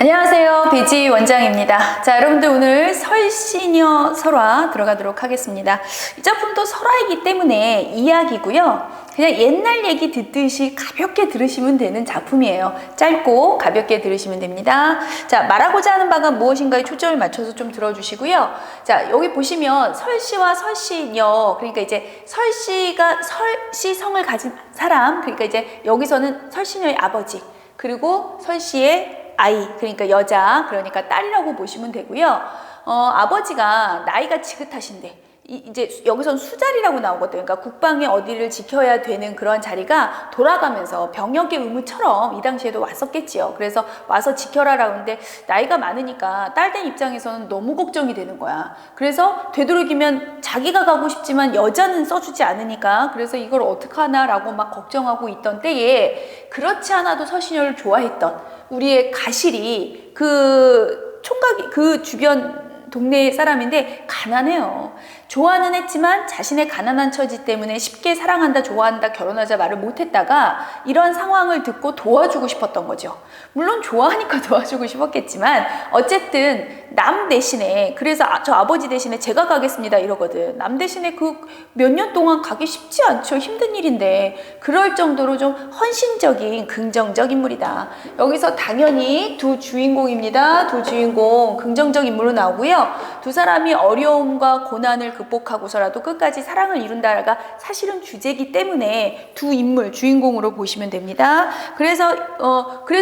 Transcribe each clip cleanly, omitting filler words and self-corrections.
안녕하세요. 배지 원장입니다. 자, 여러분들 오늘 설시녀 설화 들어가도록 하겠습니다. 이 작품도 설화이기 때문에 이야기고요. 그냥 옛날 얘기 듣듯이 가볍게 들으시면 되는 작품이에요. 짧고 가볍게 들으시면 됩니다. 자, 말하고자 하는 바가 무엇인가에 초점을 맞춰서 좀 들어주시고요. 자, 여기 보시면 설씨와 설시녀, 그러니까 이제 설씨가 설씨성을 가진 사람, 그러니까 이제 여기서는 설시녀의 아버지, 그리고 설씨의 아이, 그러니까 여자, 그러니까 딸이라고 보시면 되고요. 아버지가 나이가 지긋하신데 이제 여기선 수자리라고 나오거든요. 그러니까 국방의 어디를 지켜야 되는 그런 자리가 돌아가면서 병역의 의무처럼 이 당시에도 왔었겠지요. 그래서 와서 지켜라라고 하는데 나이가 많으니까 딸된 입장에서는 너무 걱정이 되는 거야. 그래서 되도록이면 자기가 가고 싶지만 여자는 써주지 않으니까 그래서 이걸 어떡하나라고 막 걱정하고 있던 때에 그렇지 않아도 서신여를 좋아했던 우리의 가실이 그 총각이 그 주변 동네 사람인데 가난해요. 좋아는 했지만 자신의 가난한 처지 때문에 쉽게 사랑한다, 좋아한다, 결혼하자 말을 못했다가 이런 상황을 듣고 도와주고 싶었던 거죠. 물론 좋아하니까 도와주고 싶었겠지만 어쨌든 남 대신에, 그래서 저 아버지 대신에 제가 가겠습니다 이러거든. 남 대신에 그 몇 년 동안 가기 쉽지 않죠. 힘든 일인데 그럴 정도로 좀 헌신적인 긍정적 인물이다. 여기서 당연히 두 주인공입니다. 두 주인공 긍정적 인물로 나오고요. 두 사람이 어려움과 고난을 극복하고서라도 끝까지 사랑을 이룬다가 사실은 주제이기 때문에 두 인물 주인공으로 보시면 됩니다. 그래서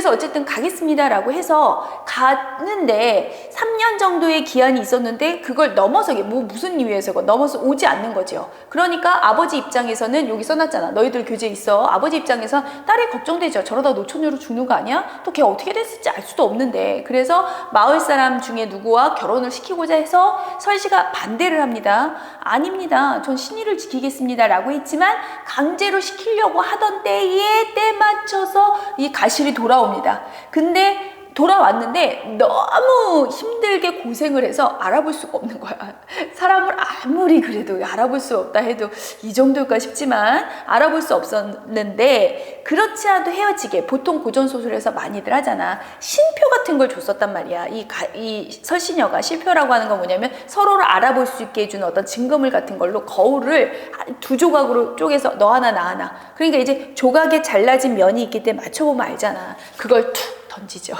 어쨌든 가겠습니다라고 해서 가는데 3년 정도의 기한이 있었는데 그걸 넘어서 무슨 이유에서 넘어서 오지 않는 거죠. 그러니까 아버지 입장에서는 여기 써놨잖아. 너희들 교재 있어. 아버지 입장에서 딸이 걱정되죠. 저러다 노처녀로 죽는 거 아니야? 또 걔 어떻게 됐을지 알 수도 없는데. 그래서 마을 사람 중에 누구와 결혼을 시키고자 해서 설씨가 반대를 합니다. 아닙니다. 전 신의를 지키겠습니다 라고 했지만 강제로 시키려고 하던 때에 때 맞춰서 이 가실이 돌아옵니다. 근데 돌아왔는데 너무 힘들게 고생을 해서 알아볼 수가 없는 거야. 사람을 아무리 그래도 알아볼 수 없다 해도 이 정도일까 싶지만 알아볼 수 없었는데 그렇지 않아도 헤어지게 보통 고전소설에서 많이들 하잖아. 신표 같은 걸 줬었단 말이야. 이 설시녀가 실표라고 하는 건 뭐냐면 서로를 알아볼 수 있게 해주는 어떤 증거물 같은 걸로 거울을 두 조각으로 쪼개서 너 하나 나 하나. 그러니까 이제 조각에 잘라진 면이 있기 때문에 맞춰보면 알잖아. 그걸 툭 던지죠.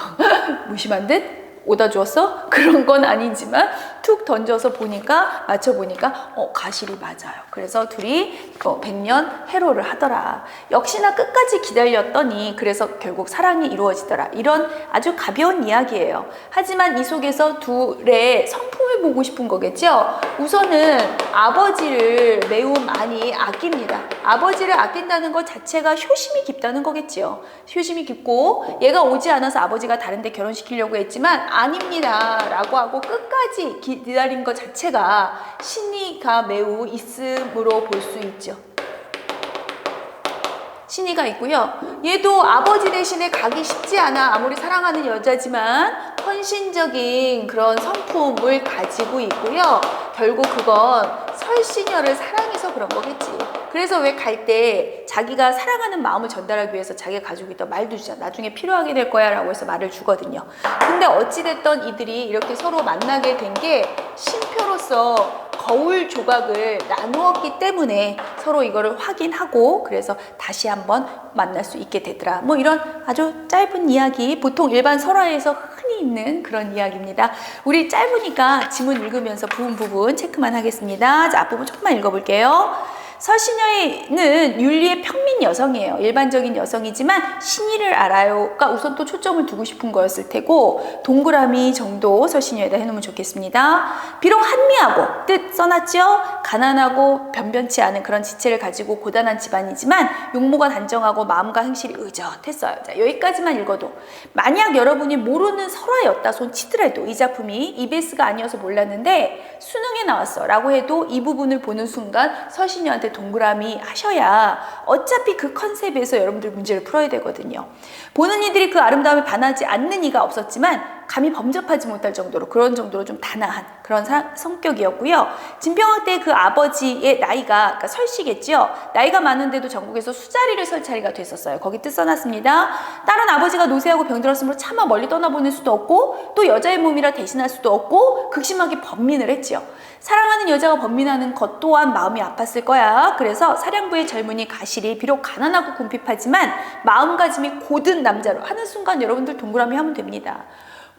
무심한 듯 오다 주었어? 그런 건 아니지만 툭 던져서 보니까 맞춰보니까 가실이 맞아요. 그래서 둘이 100년 해로를 하더라. 역시나 끝까지 기다렸더니 그래서 결국 사랑이 이루어지더라. 이런 아주 가벼운 이야기예요. 하지만 이 속에서 둘의 성품을 보고 싶은 거겠죠. 우선은 아버지를 매우 많이 아낍니다. 아버지를 아낀다는 것 자체가 효심이 깊다는 거겠죠. 효심이 깊고 얘가 오지 않아서 아버지가 다른 데 결혼시키려고 했지만 아닙니다 라고 하고 끝까지 기다린 것 자체가 신의가 매우 있음으로 볼 수 있죠. 신의가 있고요. 얘도 아버지 대신에 가기 쉽지 않아. 아무리 사랑하는 여자지만 헌신적인 그런 성품을 가지고 있고요. 결국 그건 설시녀를 사랑해서 그런 거겠지. 그래서 왜 갈 때 자기가 사랑하는 마음을 전달하기 위해서 자기가 가지고 있던 말도 주잖아. 나중에 필요하게 될 거야 라고 해서 말을 주거든요. 근데 어찌됐던 이들이 이렇게 서로 만나게 된 게 신표로서 거울 조각을 나누었기 때문에 서로 이거를 확인하고 그래서 다시 한번 만날 수 있게 되더라. 뭐 이런 아주 짧은 이야기, 보통 일반 설화에서 흔히 있는 그런 이야기입니다. 우리 짧으니까 지문 읽으면서 부분 체크만 하겠습니다. 자, 앞부분 조금만 읽어볼게요. 설시녀는 윤리의 평민 여성이에요. 일반적인 여성이지만 신의를 알아요가 우선 또 초점을 두고 싶은 거였을 테고 동그라미 정도 설시녀에다 해놓으면 좋겠습니다. 비록 한미하고 뜻 써놨죠? 가난하고 변변치 않은 그런 지체를 가지고 고단한 집안이지만 용모가 단정하고 마음과 행실이 의젓했어요. 자, 여기까지만 읽어도 만약 여러분이 모르는 설화였다 손 치더라도 이 작품이 EBS가 아니어서 몰랐는데 수능에 나왔어 라고 해도 이 부분을 보는 순간 설시녀한테 동그라미 하셔야 어차피 그 컨셉에서 여러분들 문제를 풀어야 되거든요. 보는 이들이 그 아름다움에 반하지 않는 이가 없었지만 감히 범접하지 못할 정도로 그런 정도로 좀 단아한 그런 성격이었고요. 진평학 때 그 아버지의 나이가 그러니까 설씨겠죠. 나이가 많은데도 전국에서 수자리를 설 차례가 됐었어요. 거기 뜻 써놨습니다. 딸은 아버지가 노쇠하고 병들었으므로 차마 멀리 떠나보낼 수도 없고 또 여자의 몸이라 대신할 수도 없고 극심하게 번민을 했지요. 사랑하는 여자가 번민하는 것 또한 마음이 아팠을 거야. 그래서 사량부의 젊은이 가실이 비록 가난하고 궁핍하지만 마음가짐이 고든 남자로 하는 순간 여러분들 동그라미 하면 됩니다.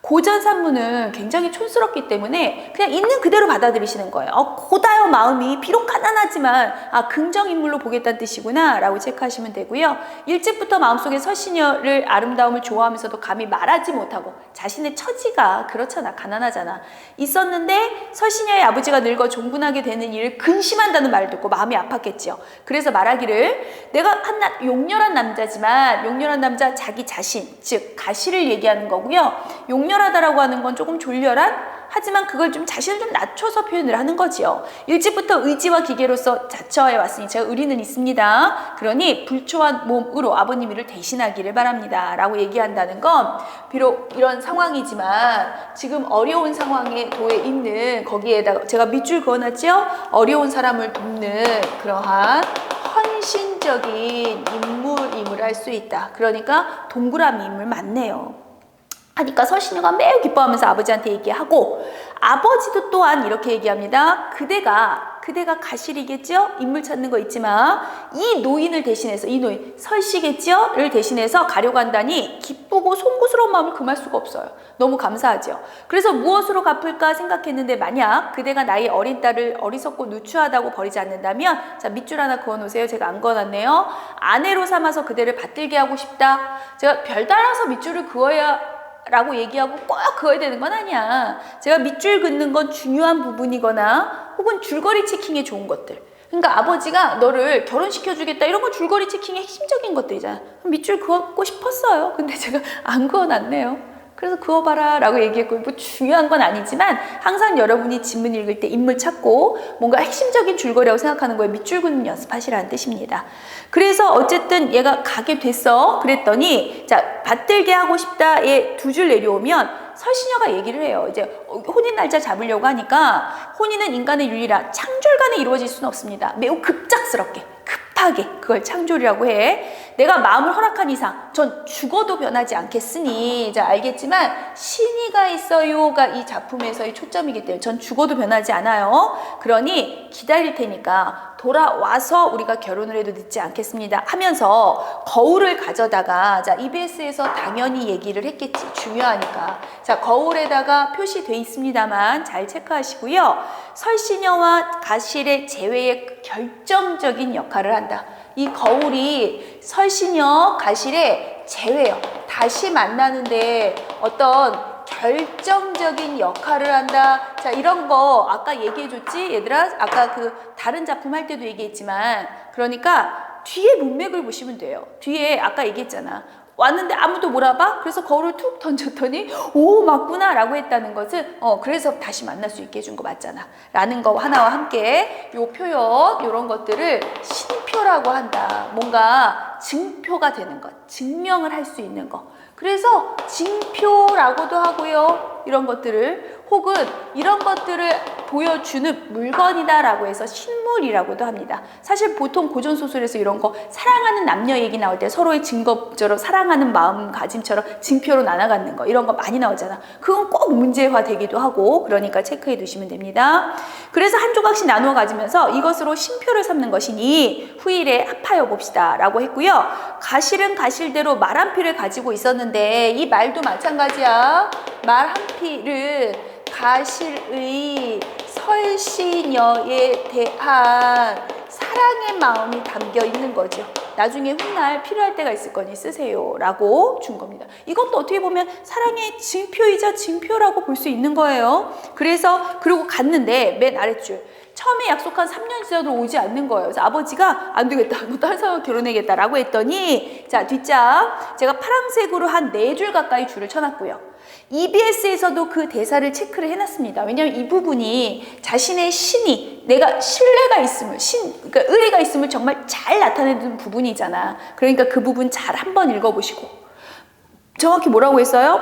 고전 산문은 굉장히 촌스럽기 때문에 그냥 있는 그대로 받아들이시는 거예요. 고다요 마음이 비록 가난하지만 긍정 인물로 보겠다는 뜻이구나 라고 체크하시면 되고요. 일찍부터 마음속에 설신여를 아름다움을 좋아하면서도 감히 말하지 못하고 자신의 처지가 그렇잖아, 가난하잖아, 있었는데 설신여의 아버지가 늙어 종군하게 되는 일을 근심한다는 말을 듣고 마음이 아팠겠지요. 그래서 말하기를 내가 한낱 용렬한 남자지만, 용렬한 남자 자기 자신 즉 가시를 얘기하는 거고요. 용렬하다라고 하는 건 조금 졸렬한, 하지만 그걸 좀 자신을 좀 낮춰서 표현을 하는 거지요. 일찍부터 의지와 기계로서 자처해 왔으니 제가 의리는 있습니다. 그러니 불초한 몸으로 아버님 일을 대신하기를 바랍니다 라고 얘기한다는 건 비록 이런 상황이지만 지금 어려운 상황에 도에 있는, 거기에다가 제가 밑줄 그어놨죠. 어려운 사람을 돕는 그러한 헌신적인 인물임을 알 수 있다. 그러니까 동그라미 인물 맞네요. 하니까 설신여가 매우 기뻐하면서 아버지한테 얘기하고, 아버지도 또한 이렇게 얘기합니다. 그대가 가실이겠죠? 인물 찾는 거 있지만 이 노인을 대신해서, 이 노인 설씨겠죠? 를 대신해서 가려고 한다니 기쁘고 송구스러운 마음을 금할 수가 없어요. 너무 감사하죠. 그래서 무엇으로 갚을까 생각했는데 만약 그대가 나의 어린 딸을 어리석고 누추하다고 버리지 않는다면, 자 밑줄 하나 그어놓으세요. 제가 안 그어놨네요. 아내로 삼아서 그대를 받들게 하고 싶다. 제가 별 따라서 밑줄을 그어야 라고 얘기하고 꼭 그어야 되는 건 아니야. 제가 밑줄 긋는 건 중요한 부분이거나 혹은 줄거리 체킹에 좋은 것들, 그러니까 아버지가 너를 결혼시켜주겠다 이런 건 줄거리 체킹의 핵심적인 것들이잖아. 밑줄 그었고 싶었어요. 근데 제가 안 그어놨네요. 그래서 그어봐라 라고 얘기했고, 뭐 중요한 건 아니지만 항상 여러분이 지문 읽을 때 인물 찾고 뭔가 핵심적인 줄거리라고 생각하는 거에 밑줄 긋는 연습하시라는 뜻입니다. 그래서 어쨌든 얘가 가게 됐어. 그랬더니 자 받들게 하고 싶다에 두 줄 내려오면 설신여가 얘기를 해요. 이제 혼인 날짜 잡으려고 하니까 혼인은 인간의 윤리라 창졸간에 이루어질 수는 없습니다. 매우 급작스럽게 급하게 그걸 창졸이라고 해. 내가 마음을 허락한 이상 전 죽어도 변하지 않겠으니, 자 알겠지만 신의가 있어요가 이 작품에서의 초점이기 때문에 전 죽어도 변하지 않아요. 그러니 기다릴 테니까 돌아와서 우리가 결혼을 해도 늦지 않겠습니다 하면서 거울을 가져다가, 자 EBS에서 당연히 얘기를 했겠지, 중요하니까. 자 거울에다가 표시돼 있습니다만 잘 체크하시고요. 설신여와 가실의 재회에 결정적인 역할을 한다. 이 거울이 설신여 가실의 재회요, 다시 만나는데 어떤 결정적인 역할을 한다. 자 이런 거 아까 얘기해줬지 얘들아? 아까 그 다른 작품 할 때도 얘기했지만, 그러니까 뒤에 문맥을 보시면 돼요. 뒤에 아까 얘기했잖아. 왔는데 아무도 몰아봐? 그래서 거울을 툭 던졌더니 오 맞구나 라고 했다는 것은 그래서 다시 만날 수 있게 해준 거 맞잖아 라는 거 하나와 함께 요 표현, 요런 것들을 신표라고 한다. 뭔가 증표가 되는 것, 증명을 할 수 있는 것. 그래서 징표라고도 하고요. 이런 것들을, 혹은 이런 것들을 보여주는 물건이다 라고 해서 신물이라고도 합니다. 사실 보통 고전소설에서 이런 거 사랑하는 남녀 얘기 나올 때 서로의 증거처럼 사랑하는 마음가짐처럼 징표로 나눠갖는 거, 이런 거 많이 나오잖아. 그건 꼭 문제화 되기도 하고, 그러니까 체크해 두시면 됩니다. 그래서 한 조각씩 나누어 가지면서 이것으로 신표를 삼는 것이니 후일에 합하여 봅시다 라고 했고요. 가실은 가실대로 말 한 피를 가지고 있었는데 이 말도 마찬가지야. 말 한 피를 가실의 설신여에 대한 사랑의 마음이 담겨 있는 거죠. 나중에 훗날 필요할 때가 있을 거니 쓰세요 라고 준 겁니다. 이것도 어떻게 보면 사랑의 징표이자 징표라고 볼 수 있는 거예요. 그래서 그리고 갔는데 맨 아랫줄, 처음에 약속한 3년 지나도 오지 않는 거예요. 그래서 아버지가 안 되겠다, 너 다른 사람 결혼해야겠다 라고 했더니, 자 뒷장 제가 파란색으로 한 4줄 가까이 줄을 쳐놨고요. EBS에서도 그 대사를 체크를 해놨습니다. 왜냐하면 이 부분이 자신의 신이, 내가 신뢰가 있음을, 그러니까 의리가 있음을 정말 잘 나타내는 부분이잖아. 그러니까 그 부분 잘 한번 읽어보시고. 정확히 뭐라고 했어요?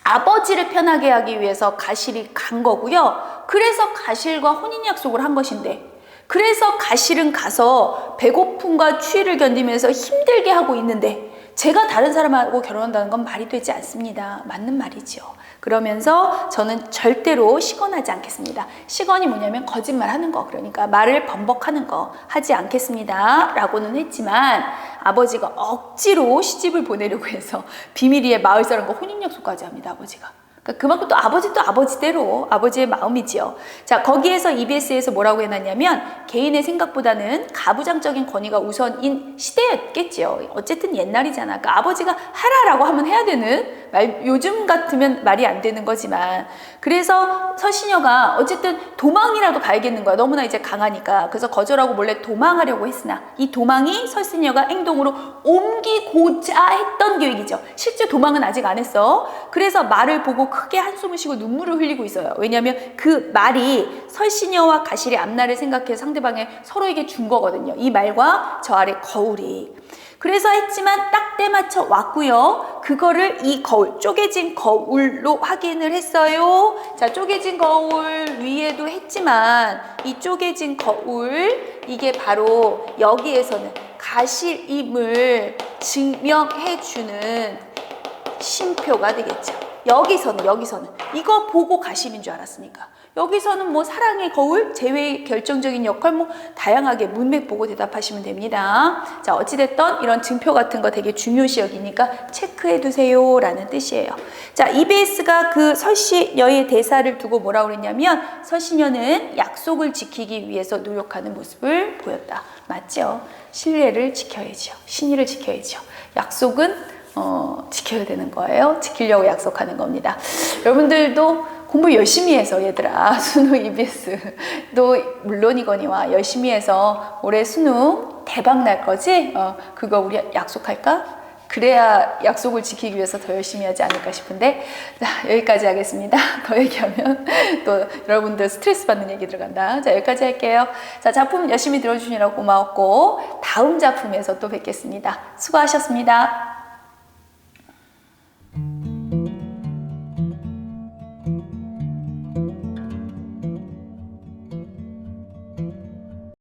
아버지를 편하게 하기 위해서 가실이 간 거고요. 그래서 가실과 혼인약속을 한 것인데, 그래서 가실은 가서 배고픔과 추위를 견디면서 힘들게 하고 있는데, 제가 다른 사람하고 결혼한다는 건 말이 되지 않습니다. 맞는 말이죠. 그러면서 저는 절대로 시건하지 않겠습니다. 시건이 뭐냐면 거짓말 하는 거, 그러니까 말을 번복하는 거 하지 않겠습니다 라고는 했지만, 아버지가 억지로 시집을 보내려고 해서 비밀리에 마을 사람과 혼인약속까지 합니다. 아버지가. 그러니까 그만큼 또 아버지대로 아버지의 마음이지요. 자, 거기에서 EBS에서 뭐라고 해놨냐면, 개인의 생각보다는 가부장적인 권위가 우선인 시대였겠지요. 어쨌든 옛날이잖아. 그러니까 아버지가 하라라고 하면 해야 되는 말, 요즘 같으면 말이 안 되는 거지만, 그래서 서신여가 어쨌든 도망이라도 가야겠는 거야. 너무나 이제 강하니까. 그래서 거절하고 몰래 도망하려고 했으나, 이 도망이 서신여가 행동으로 옮기고자 했던 계획이죠. 실제 도망은 아직 안 했어. 그래서 말을 보고 크게 한숨을 쉬고 눈물을 흘리고 있어요. 왜냐하면 그 말이 설신여와 가실의 앞날을 생각해서 상대방에 서로에게 준 거거든요. 이 말과 저 아래 거울이. 그래서 했지만 딱 때 맞춰 왔고요. 그거를 이 거울, 쪼개진 거울로 확인을 했어요. 자, 쪼개진 거울 위에도 했지만, 이 쪼개진 거울, 이게 바로 여기에서는 가실임을 증명해주는 쉼표가 되겠죠. 여기서는 이거 보고 가실인 줄 알았으니까, 여기서는 뭐 사랑의 거울, 재회의 결정적인 역할, 뭐 다양하게 문맥 보고 대답하시면 됩니다. 자, 어찌됐든 이런 증표 같은 거 되게 중요시 여기니까 체크해 두세요 라는 뜻이에요. 자, EBS가 그 설신여의 대사를 두고 뭐라고 그랬냐면, 설신여는 약속을 지키기 위해서 노력하는 모습을 보였다. 맞죠? 신뢰를 지켜야죠. 신의를 지켜야죠. 약속은 지켜야 되는 거예요. 지키려고 약속하는 겁니다. 여러분들도 공부 열심히 해서, 얘들아, 수능 EBS도 물론이거니와 열심히 해서 올해 수능 대박 날 거지? 그거 우리 약속할까? 그래야 약속을 지키기 위해서 더 열심히 하지 않을까 싶은데, 자, 여기까지 하겠습니다. 더 얘기하면 또 여러분들 스트레스 받는 얘기 들어간다. 자, 여기까지 할게요. 자, 작품 열심히 들어주시느라고 고마웠고, 다음 작품에서 또 뵙겠습니다. 수고하셨습니다.